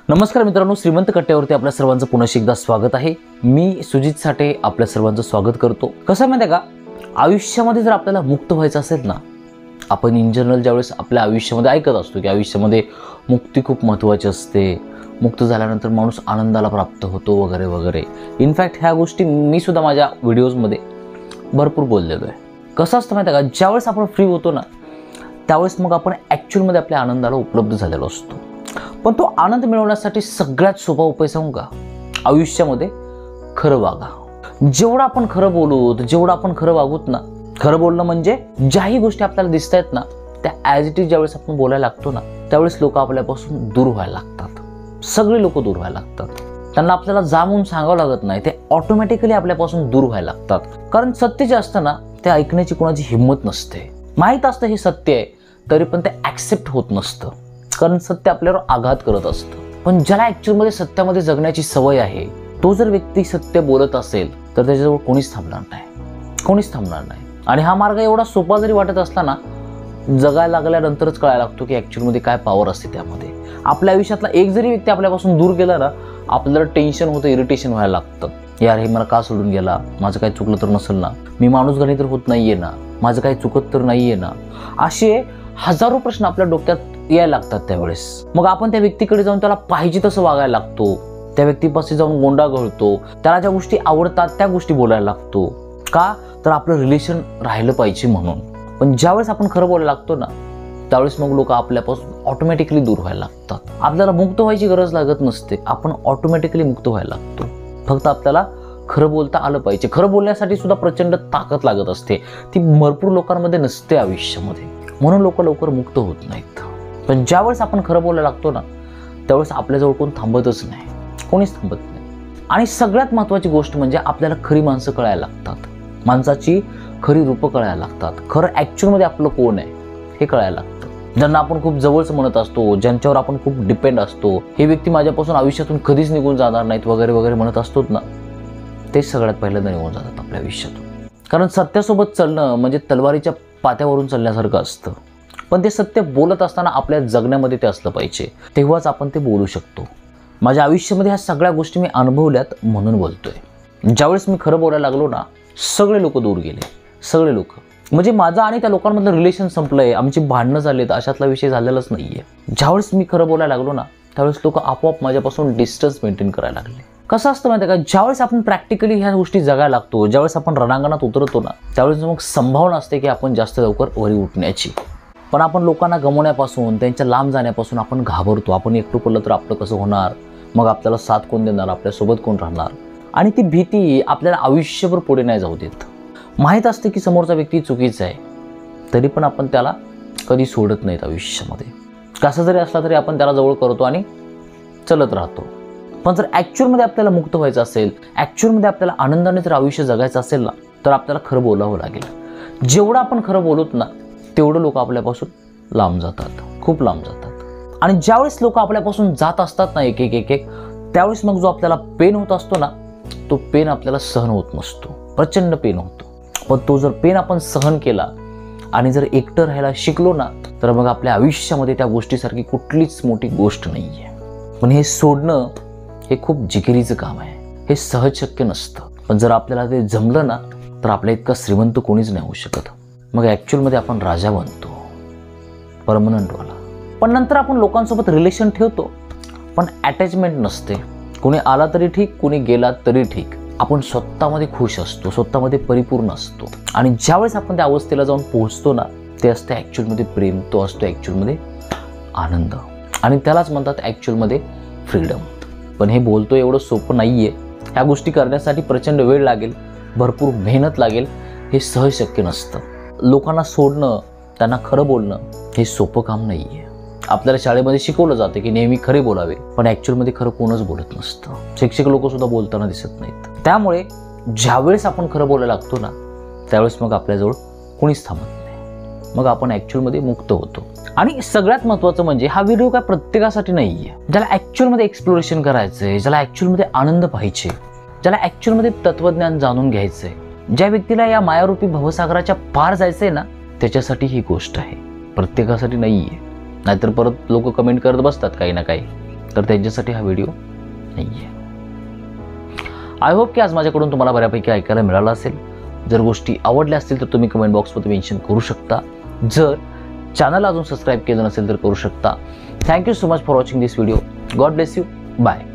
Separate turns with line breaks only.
नमस्कार मित्रांनो, श्रीमंत कट्ट्यावरती आपल्या सर्वांचं पुन्हा एकदा स्वागत आहे। मी सुजित साठे आपल्या सर्वांचं स्वागत करतो। कसं माहिती आहे का, आयुष्यामध्ये जर आपल्याला मुक्त व्हायचं असेल ना, आपण इन जनरल ज्यावेळेस आपल्या आयुष्यामध्ये ऐकत असतो की आयुष्यामध्ये मुक्ती खूप महत्त्वाची असते, मुक्त झाल्यानंतर माणूस आनंदाला प्राप्त होतो वगैरे वगैरे। इनफॅक्ट ह्या गोष्टी मी सुद्धा माझ्या व्हिडिओजमध्ये भरपूर बोललेलो आहे। कसं असतं माहिती आहे का, ज्यावेळेस आपण फ्री होतो ना, त्यावेळेस मग आपण ॲक्च्युअलमध्ये आपल्या आनंदाला उपलब्ध झालेलो असतो। पण तो आनंद मिळवण्यासाठी सगळ्यात सोपा उपाय सांगू का, आयुष्यामध्ये खरं वागा। जेवढं आपण खरं बोलू, जेवढं आपण खरं वागूत ना, खरं बोलणं म्हणजे ज्याही गोष्टी आपल्याला दिसत आहेत ना, त्या ॲज इट इज ज्यावेळेस आपण बोलायला लागतो ना, त्यावेळेस लोक आपल्यापासून दूर व्हायला लागतात। सगळे लोक दूर व्हायला लागतात। त्यांना आपल्याला जामून सांगावं लागत नाही, ते ऑटोमॅटिकली आपल्यापासून दूर व्हायला लागतात। कारण सत्य जे असतं ना, ते ऐकण्याची कोणाची हिंमत नसते। माहीत असतं हे सत्य आहे, तरी पण ते ॲक्सेप्ट होत नसतं, कारण सत्य आपल्यावर आघात करत असतं। पण ज्याला ॲक्च्युअलमध्ये सत्यामध्ये जगण्याची सवय आहे, तो जर व्यक्ती सत्य बोलत असेल तर त्याच्याजवळ कोणीच थांबणार नाही। आणि हा मार्ग एवढा सोपा जरी वाटत असला ना, जगायला लागल्यानंतरच कळायला लागतो की ॲक्च्युअलमध्ये काय पॉवर असते त्यामध्ये। आपल्या आयुष्यातला एक जरी व्यक्ती आपल्यापासून दूर गेला ना, आपल्याला टेन्शन होतं, इरिटेशन व्हायला लागतं। यार, हे मला का सोडून गेला, माझं काही चुकलं तर नसेल ना, मी माणूस गणी तर होत नाहीये ना, माझं काही चुकत तर नाहीये ना, असे हजारो प्रश्न आपल्या डोक्यात यायला लागतात त्यावेळेस। मग आपण त्या व्यक्तीकडे जाऊन त्याला पाहिजे तसं वागायला लागतो, त्या व्यक्तीपाशी जाऊन गोंडा घालतो, त्याला ज्या गोष्टी आवडतात त्या गोष्टी बोलायला लागतो। का तर आपलं रिलेशन राहिलं पाहिजे म्हणून। पण ज्यावेळेस आपण खरं बोलायला लागतो ना, त्यावेळेस मग लोक आपल्यापासून ऑटोमॅटिकली दूर व्हायला लागतात। आपल्याला मुक्त व्हायची गरज लागत नसते, आपण ऑटोमॅटिकली मुक्त व्हायला लागतो। फक्त आपल्याला खरं बोलता आलं पाहिजे। खरं बोलण्यासाठी सुद्धा प्रचंड ताकद लागत असते, ती भरपूर लोकांमध्ये नसते आयुष्यामध्ये, म्हणून लोक लवकर मुक्त होत नाहीत। पण ज्यावेळेस आपण खरं बोलायला लागतो ना, त्यावेळेस आपल्याजवळ कोण थांबतच नाही, कोणीच थांबत नाही। आणि सगळ्यात महत्त्वाची गोष्ट म्हणजे आपल्याला खरी माणसं कळायला लागतात, माणसाची खरी रूपं कळायला लागतात, खरं ॲक्च्युअलमध्ये आपलं कोण आहे हे कळायला लागतं। ज्यांना आपण खूप जवळचं म्हणत असतो, ज्यांच्यावर आपण खूप डिपेंड असतो, हे व्यक्ती माझ्यापासून आयुष्यातून कधीच निघून जाणार नाहीत वगैरे वगैरे म्हणत असतोत ना, तेच सगळ्यात पहिल्यांदा निघून जातात आपल्या आयुष्यातून। कारण सत्यासोबत चालणं म्हणजे तलवारीच्या पात्यावरून चालण्यासारखं असतं। पण ते सत्य बोलत असताना आपल्या जगण्यामध्ये ते असलं पाहिजे, तेव्हाच आपण ते बोलू शकतो। माझ्या आयुष्यामध्ये ह्या सगळ्या गोष्टी मी अनुभवल्यात म्हणून बोलतोय। ज्यावेळेस मी खरं बोलायला लागलो ना, सगळे लोक दूर गेले, सगळे लोक। म्हणजे माझं आणि त्या लोकांमधलं रिलेशन संपलंय, आमची भांडणं झालीत, अशातला विषय झालेलाच नाहीये। ज्यावेळेस मी खरं बोलायला लागलो ना, त्यावेळेस लोक आपोआप माझ्यापासून डिस्टन्स मेंटेन करायला लागले। कसं असतं माहिती आहे का, ज्यावेळेस आपण प्रॅक्टिकली ह्या गोष्टी जगायला लागतो, ज्यावेळेस आपण रणांगणात उतरतो ना, त्यावेळेस मग संभावना असते की आपण जास्त लवकर वरी उठण्याची। पण आपण लोकांना गमवण्यापासून, त्यांच्या लांब जाण्यापासून आपण घाबरतो। आपण एकटं पडलं तर आपलं कसं होणार, मग आपल्याला साथ कोण देणार, आपल्यासोबत कोण राहणार, आणि ती भीती आपल्याला आयुष्यभर पुढे नाही जाऊ देत। माहीत असते की समोरचा व्यक्ती चुकीचा आहे, तरी पण आपण त्याला कधी सोडत नाहीत आयुष्यामध्ये। कसं जरी असला तरी आपण त्याला जवळ करतो आणि चलत राहतो। पण जर ॲक्च्युअलमध्ये आपल्याला मुक्त व्हायचं असेल, ॲक्च्युअलमध्ये आपल्याला आनंदाने जर आयुष्य जगायचं असेल ना, तर आपल्याला खरं बोलावं लागेल। जेवढं आपण खरं बोलूत ना, तेवढं लोक आपल्यापासून लांब जातात, खूप लांब जातात। आणि ज्यावेळेस लोक आपल्यापासून जात असतात ना, एक एक एक एक, त्यावेळेस मग जो आपल्याला पेन होत असतो ना, तो पेन आपल्याला सहन होत नसतो, प्रचंड पेन होतो। पण तो जर पेन आपण सहन केला आणि जर एकटं राहायला शिकलो ना, तर मग आपल्या आयुष्यामध्ये त्या गोष्टीसारखी कुठलीच मोठी गोष्ट नाही आहे। पण हे सोडणं हे खूप जिकिरीचं काम आहे, हे सहज शक्य नसतं। पण जर आपल्याला ते जमलं ना, तर आपल्या इतका श्रीमंत कोणीच नाही होऊ शकत। मग ॲक्च्युअलमध्ये आपण राजा बनतो, परमनंटवाला। पण नंतर आपण लोकांसोबत रिलेशन ठेवतो, पण अटॅचमेंट नसते। कोणी आला तरी ठीक, कोणी गेला तरी ठीक, आपण स्वतःमध्ये खुश असतो, स्वतःमध्ये परिपूर्ण असतो। आणि ज्यावेळेस आपण त्या अवस्थेला जाऊन पोहोचतो ना, ते असते ॲक्च्युअलमध्ये प्रेम, तो असतो ॲक्च्युअलमध्ये आनंद, आणि त्यालाच म्हणतात ॲक्च्युअलमध्ये फ्रीडम। पण हे बोलतो एवढं सोपं नाहीये, ह्या गोष्टी करण्यासाठी प्रचंड वेळ लागेल, भरपूर मेहनत लागेल, हे सहज शक्य नसतं। लोकांना सोडणं, त्यांना खरं बोलणं हे सोपं काम नाहीये। आपल्याला शाळेमध्ये शिकवलं जातं की नेहमी खरे बोलावे, पण ॲक्च्युअलमध्ये खरं कोणच बोलत नसतं। शिक्षक लोक सुद्धा बोलताना दिसत नाहीत। त्यामुळे ज्यावेळेस आपण खरं बोलायला लागतो ना, त्यावेळेस मग आपल्याजवळ कोणीच थांबत नाही, मग आपण ॲक्च्युअलमध्ये मुक्त होतो। आणि सगळ्यात महत्त्वाचं म्हणजे हा व्हिडिओ काय प्रत्येकासाठी नाहीये। ज्याला ॲक्च्युअलमध्ये एक्सप्लोरेशन करायचंय, ज्याला ॲक्च्युअलमध्ये आनंद पाहिजे, ज्याला ॲक्च्युअलमध्ये तत्वज्ञान जाणून घ्यायचंय, ज्या व्यक्तीला या मायारूपी भवसागराच्या पार जायचंय ना, त्याच्यासाठी ही गोष्ट आहे, प्रत्येकासाठी नाहीये। नाहीतर परत लोक कमेंट करत बसतात काही ना काही तर त्यांच्यासाठी हा व्हिडिओ नाही आहे. आय होप की आज माझ्याकडून तुम्हाला बऱ्यापैकी ऐकायला मिळालं असेल. जर गोष्टी आवडल्या असतील तर तुम्ही कमेंट बॉक्समध्ये मेन्शन करू शकता. जर चॅनल अजून सबस्क्राईब केलं नसेल तर करू शकता. Thank you so much for watching this video. God bless you. Bye.